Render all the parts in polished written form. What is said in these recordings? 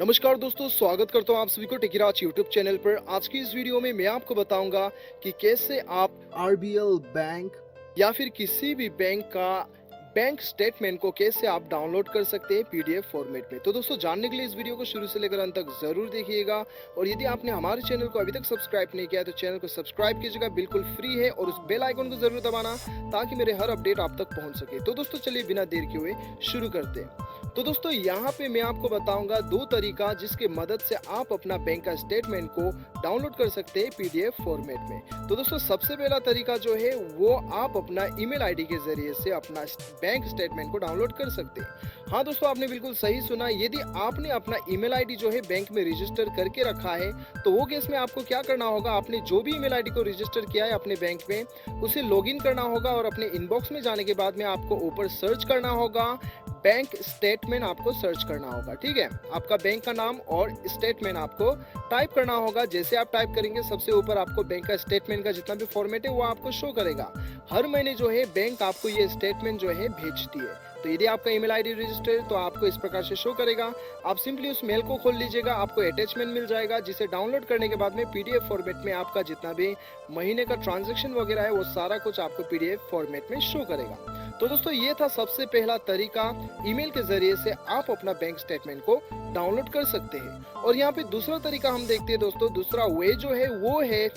नमस्कार दोस्तों, स्वागत करता हूं आप सभी को टेकीराज यूट्यूब चैनल पर। आज की इस वीडियो में मैं आपको बताऊंगा कि कैसे आप आरबीएल बैंक या फिर किसी भी बैंक का बैंक स्टेटमेंट को कैसे आप डाउनलोड कर सकते हैं पीडीएफ फॉर्मेट में। तो दोस्तों, जानने के लिए इस वीडियो को शुरू से लेकर अंत तक जरूर देखिएगा। और यदि आपने हमारे चैनल को अभी तक सब्सक्राइब नहीं किया तो चैनल को सब्सक्राइब कीजिएगा, बिल्कुल फ्री है। और उस बेल आइकन को जरूर दबाना ताकि मेरे हर अपडेट आप तक पहुंच सके। तो दोस्तों, चलिए बिना देर किए हुए शुरू करते हैं। तो दोस्तों, यहाँ पे मैं आपको बताऊंगा दो तरीका जिसके मदद से आप अपना बैंक का स्टेटमेंट को डाउनलोड कर सकते हैं पीडीएफ फॉर्मेट में। तो दोस्तों, सबसे पहला तरीका जो है वो आप अपना ईमेल आईडी के जरिए से अपना बैंक स्टेटमेंट को डाउनलोड कर सकते हैं। हाँ दोस्तों, आपने बिल्कुल सही सुना। यदि आपने अपना ईमेल आईडी जो है बैंक में रजिस्टर करके रखा है तो वो केस में आपको क्या करना होगा, आपने जो भी ईमेल आईडी को रजिस्टर किया है अपने बैंक में उसे लॉगिन करना होगा। और अपने इनबॉक्स में जाने के बाद में आपको ऊपर सर्च करना होगा, बैंक स्टेटमेंट आपको सर्च करना होगा। ठीक है, आपका बैंक का नाम और स्टेटमेंट आपको टाइप करना होगा। जैसे आप टाइप करेंगे सबसे ऊपर आपको बैंक का स्टेटमेंट का जितना भी फॉर्मेट है वो आपको शो करेगा। हर महीने जो है बैंक आपको ये स्टेटमेंट जो है भेजती है। तो यदि आपका ईमेल आईडी रजिस्टर है तो आपको इस प्रकार से शो करेगा। आप सिंपली उस मेल को खोल लीजिएगा, आपको अटैचमेंट मिल जाएगा जिसे डाउनलोड करने के बाद में पीडीएफ फॉर्मेट में आपका जितना भी महीने का ट्रांजैक्शन वगैरह है वो सारा कुछ आपको पीडीएफ फॉर्मेट में शो करेगा। तो दोस्तों, ये था सबसे पहला तरीका, ईमेल के जरिए से आप अपना बैंक स्टेटमेंट को डाउनलोड कर सकते हैं। और यहाँ पे दूसरा तरीका हम देखते हैं दोस्तों। दूसरा वे जो है वो है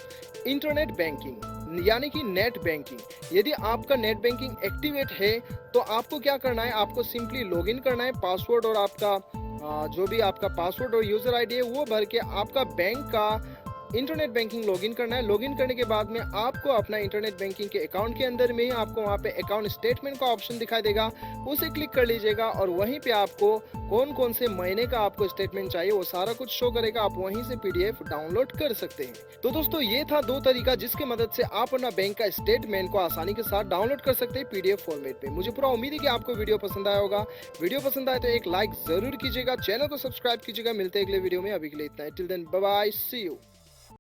इंटरनेट बैंकिंग, यानी कि नेट बैंकिंग। यदि आपका नेट बैंकिंग एक्टिवेट है तो आपको क्या करना है, आपको सिंपली लॉगिन करना है। पासवर्ड और आपका जो भी आपका पासवर्ड और यूजर आईडी है वो भर के आपका बैंक का इंटरनेट बैंकिंग लॉगिन करना है। लॉगिन करने के बाद में आपको अपना इंटरनेट बैंकिंग के अकाउंट के अंदर में ही आपको वहाँ पे अकाउंट स्टेटमेंट का ऑप्शन दिखाई देगा, उसे क्लिक कर लीजिएगा। और वहीं पे आपको कौन कौन से महीने का आपको स्टेटमेंट चाहिए वो सारा कुछ शो करेगा। आप वहीं से पीडीएफ डाउनलोड कर सकते हैं। तो दोस्तों, ये था दो तरीका जिसके मदद से आप अपना बैंक का स्टेटमेंट को आसानी के साथ डाउनलोड कर सकते हैं पीडीएफ फॉर्मेट में। मुझे पूरा उम्मीद है कि आपको वीडियो पसंद आया होगा। वीडियो पसंद आए तो एक लाइक जरूर कीजिएगा, चैनल को सब्सक्राइब कीजिएगा। मिलते हैं अगले वीडियो में, अभी के लिए इतना है। Till then bye bye, see you.